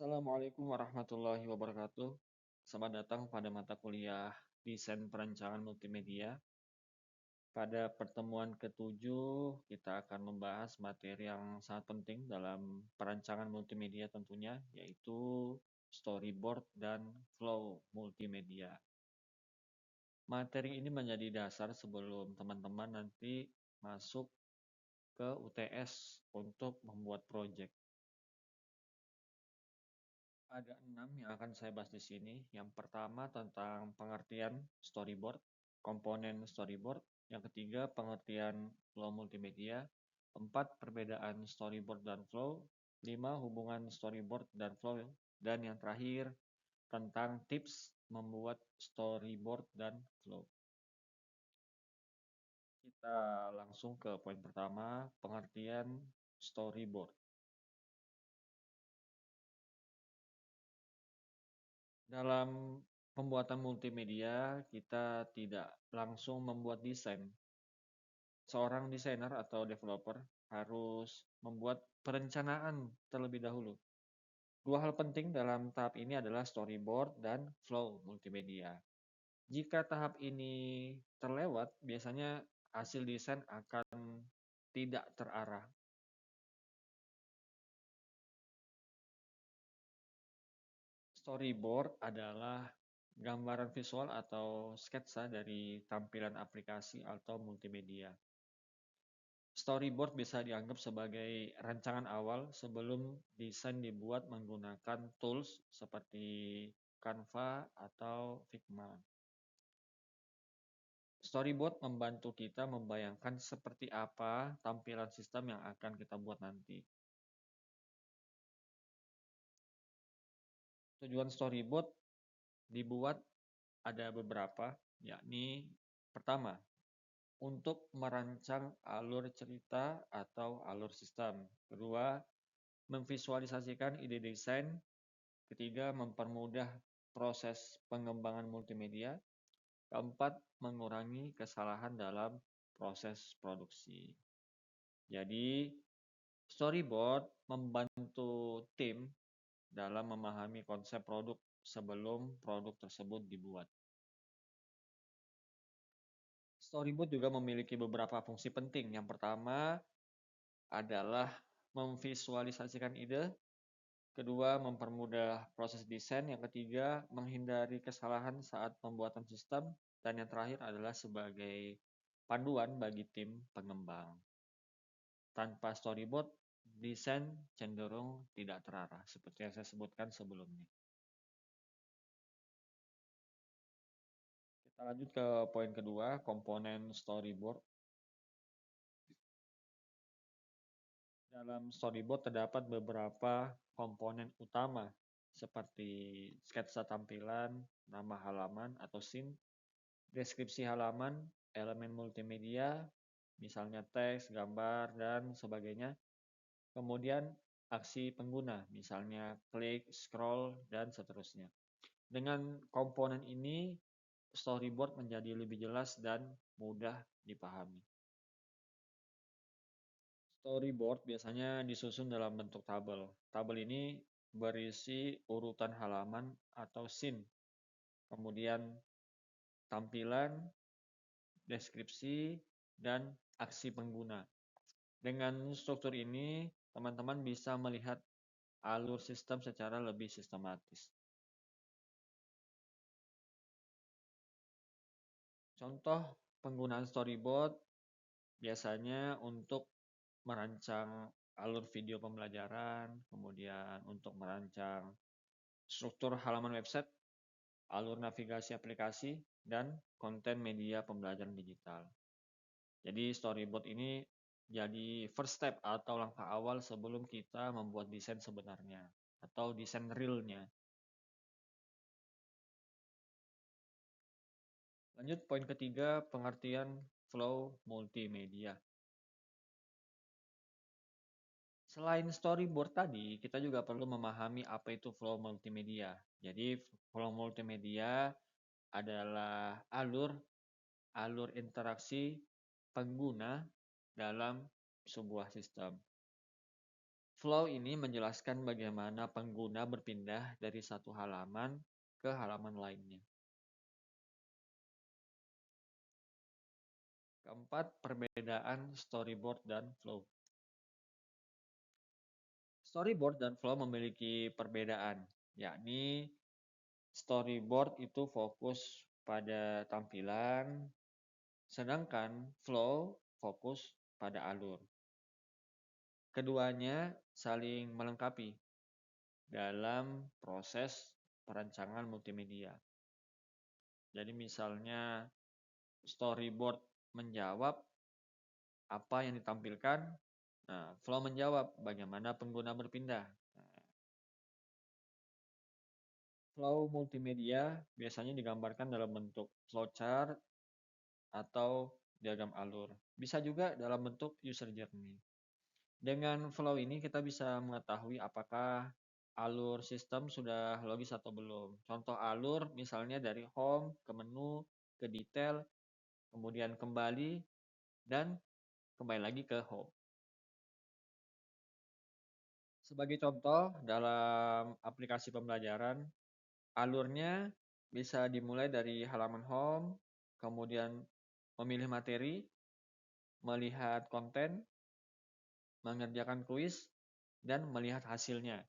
Assalamualaikum warahmatullahi wabarakatuh. Selamat datang pada mata kuliah Desain Perancangan Multimedia. Pada pertemuan ketujuh, kita akan membahas materi yang sangat penting dalam perancangan multimedia tentunya, yaitu storyboard dan flow multimedia. Materi ini menjadi dasar sebelum teman-teman nanti masuk ke UTS untuk membuat proyek. Ada 6 yang akan saya bahas di sini. Yang pertama tentang pengertian storyboard, komponen storyboard. Yang ketiga pengertian flow multimedia. 4 perbedaan storyboard dan flow. 5 hubungan storyboard dan flow. Dan yang terakhir tentang tips membuat storyboard dan flow. Kita langsung ke poin pertama, pengertian storyboard. Dalam pembuatan multimedia, kita tidak langsung membuat desain. Seorang desainer atau developer harus membuat perencanaan terlebih dahulu. Dua hal penting dalam tahap ini adalah storyboard dan flow multimedia. Jika tahap ini terlewat, biasanya hasil desain akan tidak terarah. Storyboard adalah gambaran visual atau sketsa dari tampilan aplikasi atau multimedia. Storyboard bisa dianggap sebagai rancangan awal sebelum desain dibuat menggunakan tools seperti Canva atau Figma. Storyboard membantu kita membayangkan seperti apa tampilan sistem yang akan kita buat nanti. Tujuan storyboard dibuat ada beberapa, yakni pertama, untuk merancang alur cerita atau alur sistem. Kedua, memvisualisasikan ide desain. Ketiga, mempermudah proses pengembangan multimedia. Keempat, mengurangi kesalahan dalam proses produksi. Jadi, storyboard membantu tim dalam memahami konsep produk sebelum produk tersebut dibuat. Storyboard juga memiliki beberapa fungsi penting. Yang pertama adalah memvisualisasikan ide. Kedua, mempermudah proses desain. Yang ketiga, menghindari kesalahan saat pembuatan sistem. Dan yang terakhir adalah sebagai panduan bagi tim pengembang. Tanpa storyboard, desain cenderung tidak terarah, seperti yang saya sebutkan sebelumnya. Kita lanjut ke poin kedua, komponen storyboard. Dalam storyboard terdapat beberapa komponen utama seperti sketsa tampilan, nama halaman atau scene, deskripsi halaman, elemen multimedia, misalnya teks, gambar, dan sebagainya. Kemudian aksi pengguna, misalnya klik, scroll, dan seterusnya. Dengan komponen ini, storyboard menjadi lebih jelas dan mudah dipahami. Storyboard biasanya disusun dalam bentuk tabel. Tabel ini berisi urutan halaman atau scene, kemudian tampilan, deskripsi, dan aksi pengguna. Dengan struktur ini, teman-teman bisa melihat alur sistem secara lebih sistematis. Contoh penggunaan storyboard biasanya untuk merancang alur video pembelajaran, kemudian untuk merancang struktur halaman website, alur navigasi aplikasi, dan konten media pembelajaran digital. Jadi storyboard ini jadi first step atau langkah awal sebelum kita membuat desain sebenarnya atau desain realnya. Lanjut poin ketiga, pengertian flow multimedia. Selain storyboard tadi, kita juga perlu memahami apa itu flow multimedia. Jadi flow multimedia adalah alur interaksi pengguna dalam sebuah sistem. Flow ini menjelaskan bagaimana pengguna berpindah dari satu halaman ke halaman lainnya. Keempat, perbedaan storyboard dan flow. Storyboard dan flow memiliki perbedaan, yakni storyboard itu fokus pada tampilan, sedangkan flow fokus pada alur. Keduanya saling melengkapi dalam proses perancangan multimedia. Jadi misalnya storyboard menjawab apa yang ditampilkan, nah, flow menjawab bagaimana pengguna berpindah. Flow multimedia biasanya digambarkan dalam bentuk flowchart atau diagram alur. Bisa juga dalam bentuk user journey. Dengan flow ini kita bisa mengetahui apakah alur sistem sudah logis atau belum. Contoh alur misalnya dari home ke menu, ke detail, kemudian kembali, dan kembali lagi ke home. Sebagai contoh, dalam aplikasi pembelajaran, alurnya bisa dimulai dari halaman home, kemudian memilih materi, melihat konten, mengerjakan kuis, dan melihat hasilnya.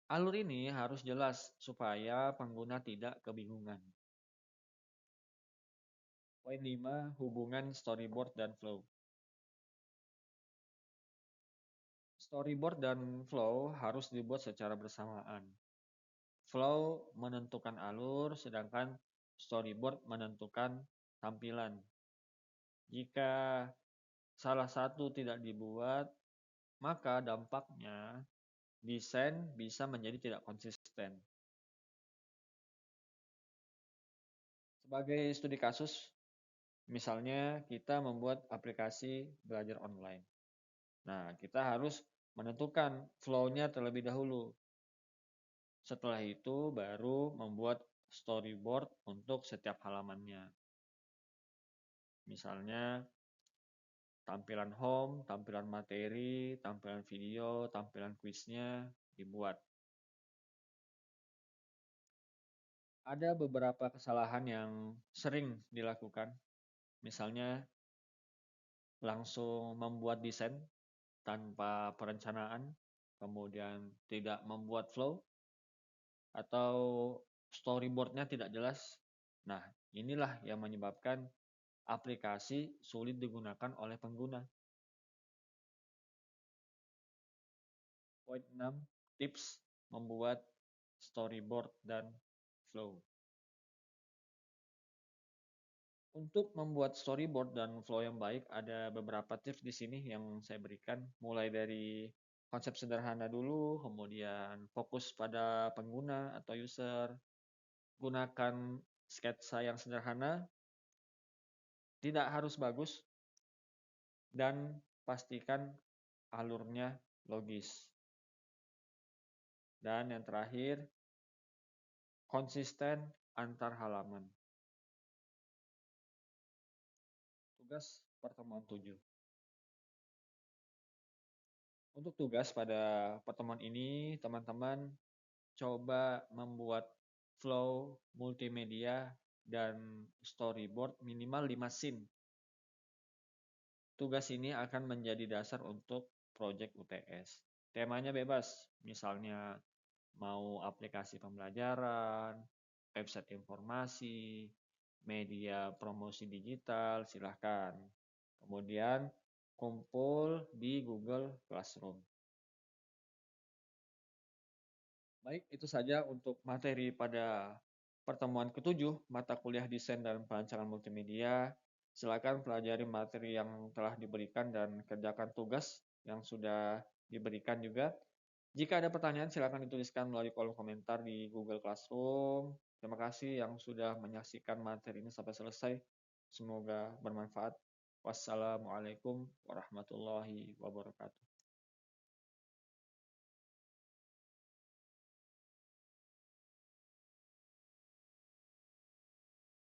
Alur ini harus jelas supaya pengguna tidak kebingungan. Poin 5, hubungan storyboard dan flow. Storyboard dan flow harus dibuat secara bersamaan. Flow menentukan alur, sedangkan storyboard menentukan tampilan. Jika salah satu tidak dibuat, maka dampaknya desain bisa menjadi tidak konsisten. Sebagai studi kasus, misalnya kita membuat aplikasi belajar online. Nah, kita harus menentukan flow-nya terlebih dahulu. Setelah itu baru membuat storyboard untuk setiap halamannya. Misalnya tampilan home, tampilan materi, tampilan video, tampilan kuisnya dibuat. Ada beberapa kesalahan yang sering dilakukan. Misalnya langsung membuat desain tanpa perencanaan, kemudian tidak membuat flow, atau storyboardnya tidak jelas. Nah, inilah yang menyebabkan aplikasi sulit digunakan oleh pengguna. Poin 6, tips membuat storyboard dan flow. Untuk membuat storyboard dan flow yang baik, ada beberapa tips di sini yang saya berikan, mulai dari konsep sederhana dulu, kemudian fokus pada pengguna atau user, gunakan sketsa yang sederhana, tidak harus bagus, dan pastikan alurnya logis. Dan yang terakhir, konsisten antar halaman. Tugas pertemuan 7. Untuk tugas pada pertemuan ini, teman-teman coba membuat flow multimedia dan storyboard minimal 5 scene. Tugas ini akan menjadi dasar untuk proyek UTS. Temanya bebas, misalnya mau aplikasi pembelajaran, website informasi, media promosi digital, silahkan. Kemudian kumpul di Google Classroom. Baik, itu saja untuk materi pada pertemuan ke-7 mata kuliah desain dan perancangan multimedia. Silakan pelajari materi yang telah diberikan dan kerjakan tugas yang sudah diberikan juga. Jika ada pertanyaan, silakan dituliskan melalui kolom komentar di Google Classroom. Terima kasih yang sudah menyaksikan materi ini sampai selesai. Semoga bermanfaat. Wassalamualaikum warahmatullahi wabarakatuh.